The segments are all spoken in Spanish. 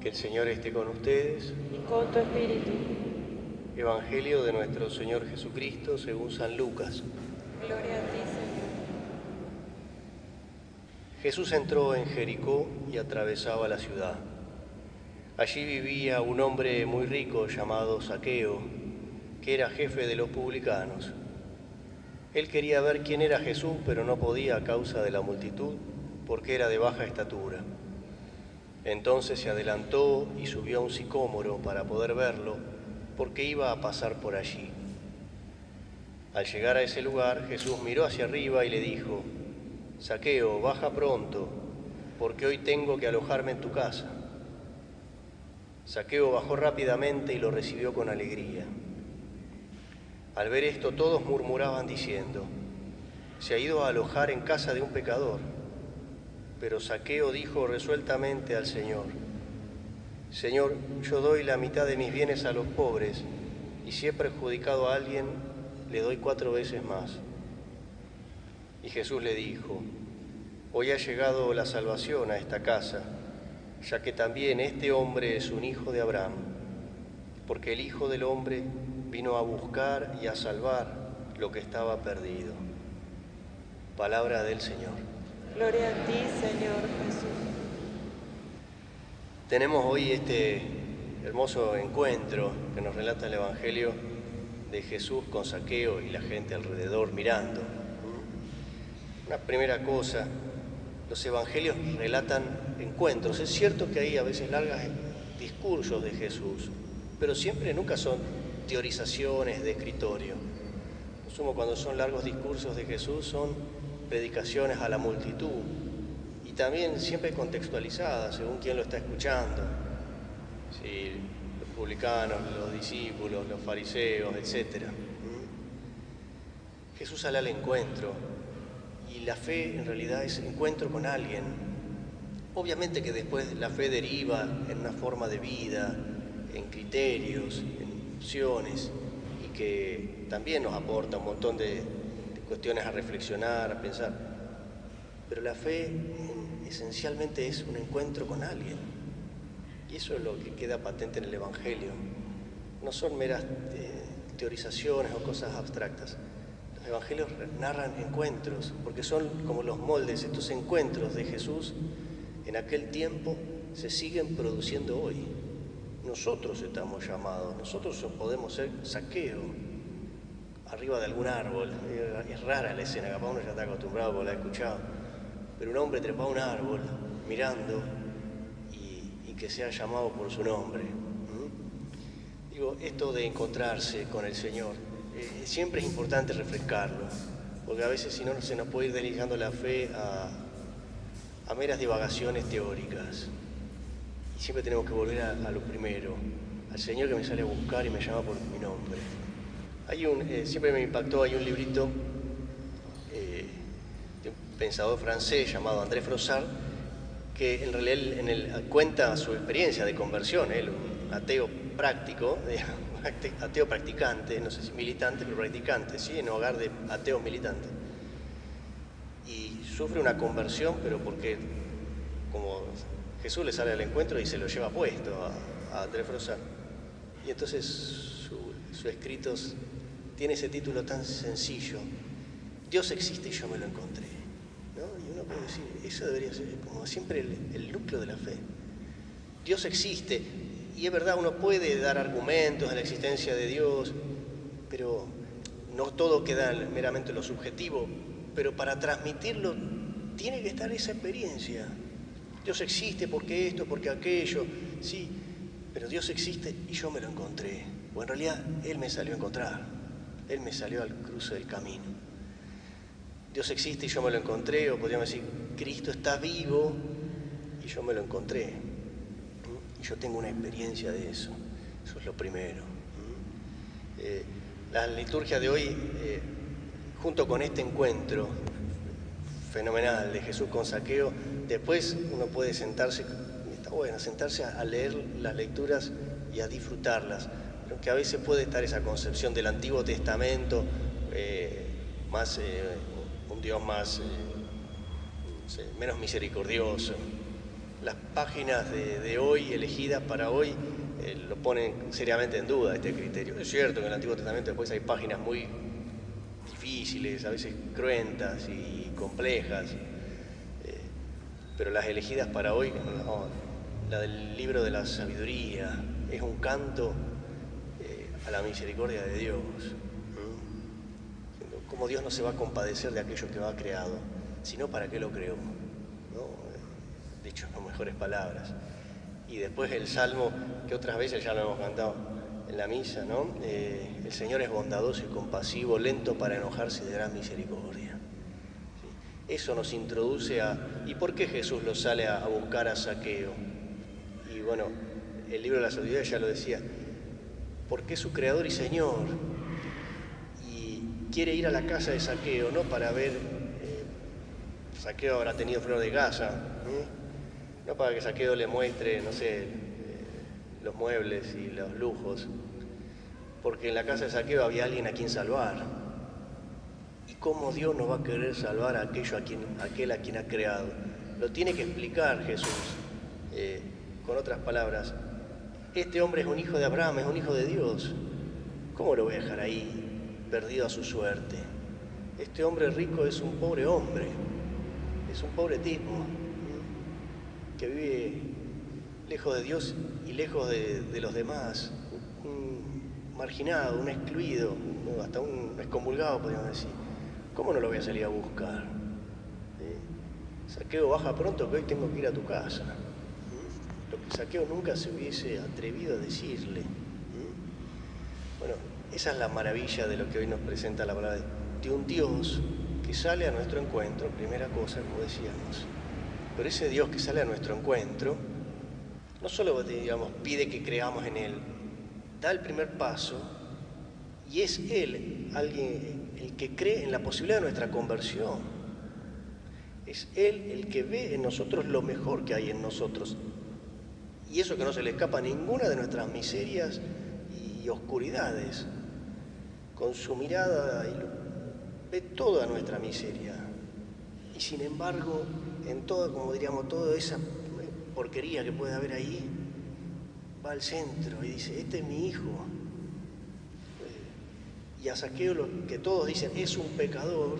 Que el Señor esté con ustedes. Y con tu espíritu. Evangelio de nuestro Señor Jesucristo según San Lucas. Gloria a ti, Señor. Jesús entró en Jericó y atravesaba la ciudad. Allí vivía un hombre muy rico llamado Zaqueo, que era jefe de los publicanos. Él quería ver quién era Jesús, pero no podía a causa de la multitud, porque era de baja estatura. Entonces se adelantó y subió a un sicómoro para poder verlo, porque iba a pasar por allí. Al llegar a ese lugar, Jesús miró hacia arriba y le dijo: Zaqueo, baja pronto, porque hoy tengo que alojarme en tu casa. Zaqueo bajó rápidamente y lo recibió con alegría. Al ver esto, todos murmuraban diciendo: se ha ido a alojar en casa de un pecador. Pero Zaqueo dijo resueltamente al Señor: Señor, yo doy la mitad de mis bienes a los pobres, y si he perjudicado a alguien, le doy 4 veces más. Y Jesús le dijo: hoy ha llegado la salvación a esta casa, ya que también este hombre es un hijo de Abraham, porque el Hijo del Hombre vino a buscar y a salvar lo que estaba perdido. Palabra del Señor. Gloria a ti, Señor Jesús. Tenemos hoy este hermoso encuentro que nos relata el Evangelio de Jesús con Zaqueo y la gente alrededor mirando. Una primera cosa, los evangelios relatan encuentros. Es cierto que hay a veces largos discursos de Jesús, pero nunca son teorizaciones de escritorio. En sumo, cuando son largos discursos de Jesús, son predicaciones a la multitud, y también siempre contextualizadas según quién lo está escuchando. Sí, los publicanos, los discípulos, los fariseos, etc. Jesús sale al encuentro, y la fe en realidad es encuentro con alguien. Obviamente que después la fe deriva en una forma de vida, en criterios, en opciones, y que también nos aporta un montón de cuestiones a reflexionar, a pensar. Pero la fe esencialmente es un encuentro con alguien. Y eso es lo que queda patente en el Evangelio. No son meras teorizaciones o cosas abstractas. Los Evangelios narran encuentros, porque son como los moldes. Estos encuentros de Jesús en aquel tiempo se siguen produciendo hoy. Nosotros estamos llamados, nosotros podemos ser Zaqueo, arriba de algún árbol. Es rara la escena, capaz uno ya está acostumbrado porque la ha escuchado, pero un hombre trepado a un árbol, mirando, y que sea llamado por su nombre. Digo, esto de encontrarse con el Señor, siempre es importante refrescarlo, porque a veces si no se nos puede ir deslizando la fe a meras divagaciones teóricas, y siempre tenemos que volver a lo primero, al Señor que me sale a buscar y me llama por mi nombre. Siempre me impactó, hay un librito de un pensador francés llamado André Froissart, que en realidad cuenta su experiencia de conversión. Él, un ateo práctico, ateo practicante, no sé si militante, pero practicante, ¿sí? En un hogar de ateos militantes. Y sufre una conversión, pero porque como Jesús le sale al encuentro y se lo lleva puesto a André Froissart. Y entonces su escrito tiene ese título tan sencillo: Dios existe y yo me lo encontré, ¿no? Y uno puede decir, eso debería ser como siempre el núcleo de la fe. Dios existe, y es verdad, uno puede dar argumentos de la existencia de Dios, pero no todo queda meramente en lo subjetivo. Pero para transmitirlo tiene que estar esa experiencia. Dios existe porque esto, porque aquello, sí, pero Dios existe y yo me lo encontré. O en realidad Él me salió a encontrar. Él me salió al cruce del camino. Dios existe y yo me lo encontré, o podríamos decir, Cristo está vivo y yo me lo encontré. Y yo tengo una experiencia de eso. Eso es lo primero. La liturgia de hoy, junto con este encuentro fenomenal de Jesús con Zaqueo, después uno puede sentarse, está bueno, sentarse a leer las lecturas y a disfrutarlas. Que a veces puede estar esa concepción del Antiguo Testamento, un Dios más, menos misericordioso, las páginas de hoy, elegidas para hoy, lo ponen seriamente en duda este criterio. Es cierto que en el Antiguo Testamento después hay páginas muy difíciles, a veces cruentas y complejas, pero las elegidas para hoy, no, la del libro de la sabiduría, es un canto a la misericordia de Dios. Cómo Dios no se va a compadecer de aquello que ha creado, sino para qué lo creó, ¿no? Dicho con mejores palabras. Y después el Salmo, que otras veces ya lo hemos cantado en la misa, ¿no? El Señor es bondadoso y compasivo, lento para enojarse y de gran misericordia. ¿Sí? Eso nos introduce a... ¿Y por qué Jesús lo sale a buscar a Zaqueo? Y bueno, el libro de la sabiduría ya lo decía, porque es su creador y Señor, y quiere ir a la casa de Zaqueo, no para ver, Zaqueo habrá tenido flor de casa, no para que Zaqueo le muestre, no sé, los muebles y los lujos, porque en la casa de Zaqueo había alguien a quien salvar. ¿Y cómo Dios nos va a querer salvar a aquel a quien ha creado? Lo tiene que explicar Jesús, con otras palabras. Este hombre es un hijo de Abraham, es un hijo de Dios. ¿Cómo lo voy a dejar ahí, perdido a su suerte? Este hombre rico es un pobre hombre, es un pobre tipo, que vive lejos de Dios y lejos de los demás, un marginado, un excluido, hasta un excomulgado, podríamos decir. ¿Cómo no lo voy a salir a buscar? Zaqueo, baja pronto que hoy tengo que ir a tu casa. Lo que Zaqueo nunca se hubiese atrevido a decirle. Bueno, esa es la maravilla de lo que hoy nos presenta la palabra de un Dios que sale a nuestro encuentro, primera cosa, como decíamos. Pero ese Dios que sale a nuestro encuentro, no solo, digamos, pide que creamos en Él, da el primer paso y es Él alguien, el que cree en la posibilidad de nuestra conversión. Es Él el que ve en nosotros lo mejor que hay en nosotros. Y eso que no se le escapa a ninguna de nuestras miserias y oscuridades. Con su mirada ve toda nuestra miseria. Y sin embargo, en todo, como diríamos, toda esa porquería que puede haber ahí, va al centro y dice, este es mi hijo. Y a Zaqueo, lo que todos dicen, es un pecador,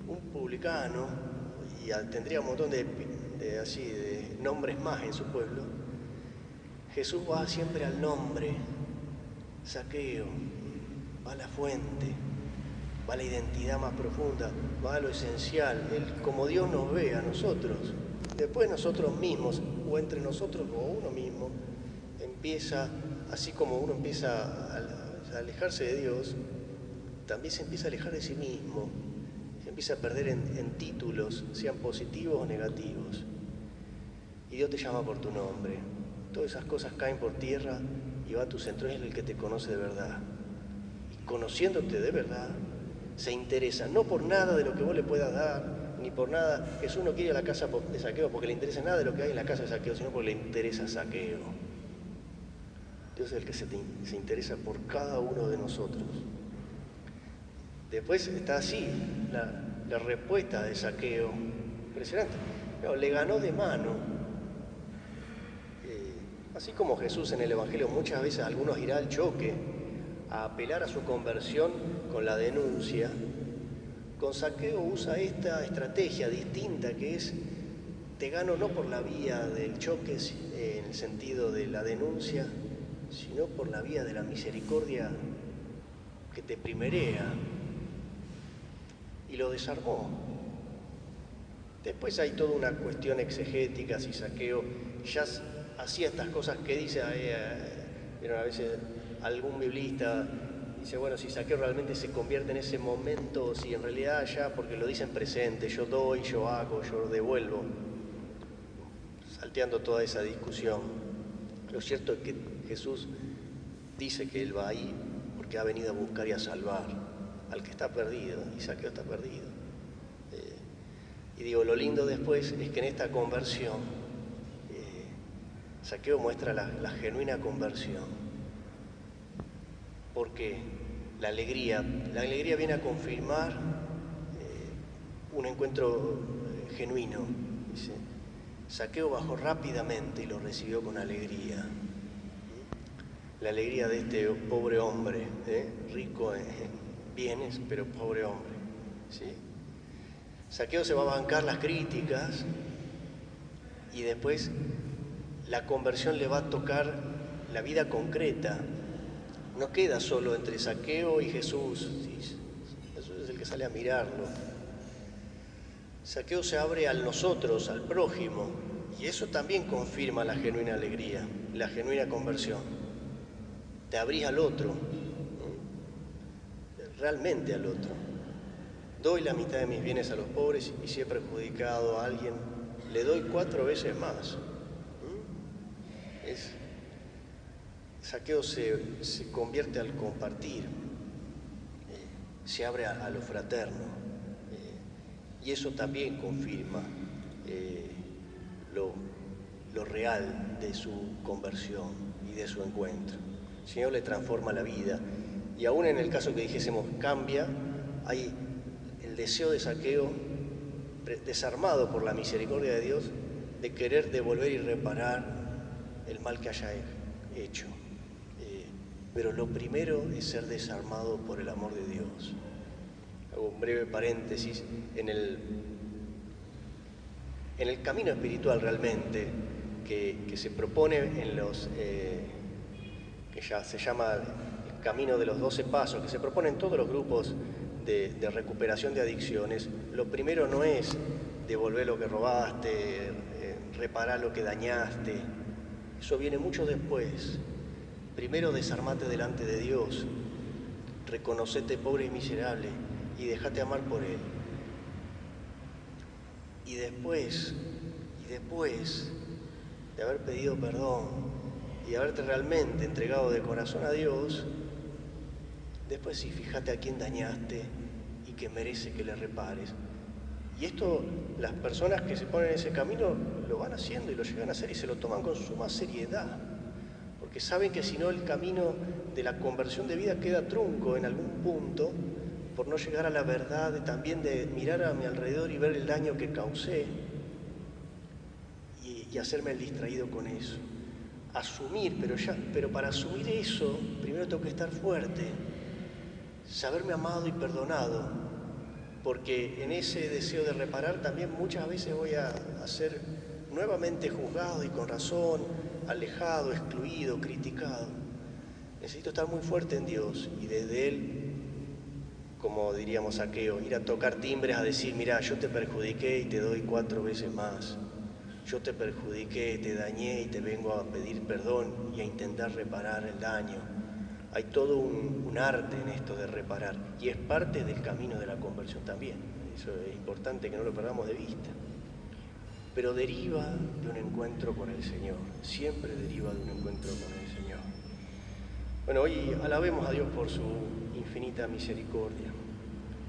un publicano, y tendría un montón de nombres más en su pueblo. Jesús va siempre al nombre, Zaqueo, va a la fuente, va a la identidad más profunda, va a lo esencial, como Dios nos ve a nosotros. Después nosotros mismos, o entre nosotros o uno mismo, empieza, así como uno empieza a alejarse de Dios, también se empieza a alejar de sí mismo, se empieza a perder en títulos, sean positivos o negativos. Y Dios te llama por tu nombre. Todas esas cosas caen por tierra y va a tu centro, es el que te conoce de verdad. Y conociéndote de verdad, se interesa, no por nada de lo que vos le puedas dar, ni por nada. Jesús no quiere ir a la casa de Zaqueo porque le interesa nada de lo que hay en la casa de Zaqueo, sino porque le interesa Zaqueo. Dios es el que se interesa por cada uno de nosotros. Después está así la respuesta de Zaqueo, impresionante. No, le ganó de mano. Así como Jesús en el Evangelio muchas veces algunos irá al choque, a apelar a su conversión con la denuncia, con Zaqueo usa esta estrategia distinta que es, te gano no por la vía del choque en el sentido de la denuncia, sino por la vía de la misericordia que te primerea, y lo desarmó. Después hay toda una cuestión exegética, si Zaqueo ya hacía estas cosas que dice, pero a veces algún biblista dice, bueno, si Zaqueo realmente se convierte en ese momento, si en realidad ya, porque lo dice en presente, yo doy, yo hago, yo devuelvo, salteando toda esa discusión. Lo cierto es que Jesús dice que Él va ahí porque ha venido a buscar y a salvar al que está perdido, y Zaqueo está perdido. Y digo, lo lindo después es que en esta conversión, Zaqueo muestra la genuina conversión, porque la alegría viene a confirmar un encuentro genuino. Dice, Saqueo bajó rápidamente y lo recibió con alegría. La alegría de este pobre hombre, rico en bienes, pero pobre hombre, ¿sí? Saqueo se va a bancar las críticas y después la conversión le va a tocar la vida concreta. No queda solo entre Saqueo y Jesús. ¿Sí? Jesús es el que sale a mirarlo. Saqueo se abre al nosotros, al prójimo, y eso también confirma la genuina alegría, la genuina conversión. Te abrís al otro, realmente al otro. Doy la mitad de mis bienes a los pobres y si he perjudicado a alguien, le doy 4 veces más. Saqueo se convierte al compartir, se abre a lo fraterno, y eso también confirma lo real de su conversión y de su encuentro. El Señor le transforma la vida, y aún en el caso que dijésemos cambia, hay el deseo de Saqueo, desarmado por la misericordia de Dios, de querer devolver y reparar el mal que haya hecho. Pero lo primero es ser desarmado por el amor de Dios. Hago un breve paréntesis. En el camino espiritual realmente que se propone en los... que ya se llama el camino de los 12 pasos, que se propone en todos los grupos de recuperación de adicciones, lo primero no es devolver lo que robaste, reparar lo que dañaste. Eso viene mucho después. Primero desarmate delante de Dios, reconocete pobre y miserable y dejate amar por Él. Y después de haber pedido perdón y haberte realmente entregado de corazón a Dios, después sí, fíjate a quién dañaste y que merece que le repares. Y esto, las personas que se ponen en ese camino lo van haciendo y lo llegan a hacer y se lo toman con suma seriedad, porque saben que si no el camino de la conversión de vida queda trunco en algún punto, por no llegar a la verdad, también de mirar a mi alrededor y ver el daño que causé y hacerme el distraído con eso. Asumir, pero para asumir eso, primero tengo que estar fuerte, saberme amado y perdonado, porque en ese deseo de reparar también muchas veces voy a ser nuevamente juzgado y con razón, alejado, excluido, criticado. Necesito estar muy fuerte en Dios y desde Él, como diríamos Saqueo, ir a tocar timbres a decir, mira, yo te perjudiqué y te doy 4 veces más. Yo te perjudiqué, te dañé y te vengo a pedir perdón y a intentar reparar el daño. Hay todo un arte en esto de reparar y es parte del camino de la conversión también. Eso es importante que no lo perdamos de vista. Pero deriva de un encuentro con el Señor, siempre deriva de un encuentro con el Señor. Bueno, hoy alabemos a Dios por su infinita misericordia.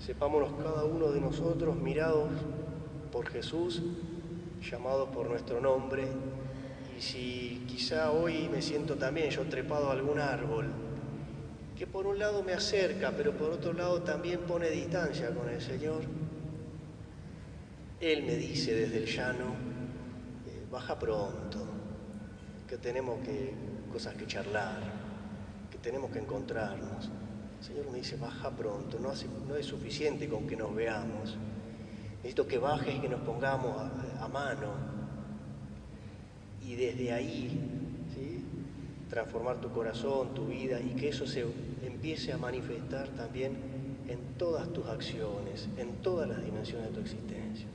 Sepámonos cada uno de nosotros mirados por Jesús, llamados por nuestro nombre, y si quizá hoy me siento también yo trepado a algún árbol, que por un lado me acerca, pero por otro lado también pone distancia con el Señor, Él me dice desde el llano, baja pronto, que tenemos cosas que charlar, que tenemos que encontrarnos. El Señor me dice, baja pronto, no es suficiente con que nos veamos. Necesito que bajes y que nos pongamos a mano. Y desde ahí, ¿sí?, transformar tu corazón, tu vida, y que eso se empiece a manifestar también en todas tus acciones, en todas las dimensiones de tu existencia.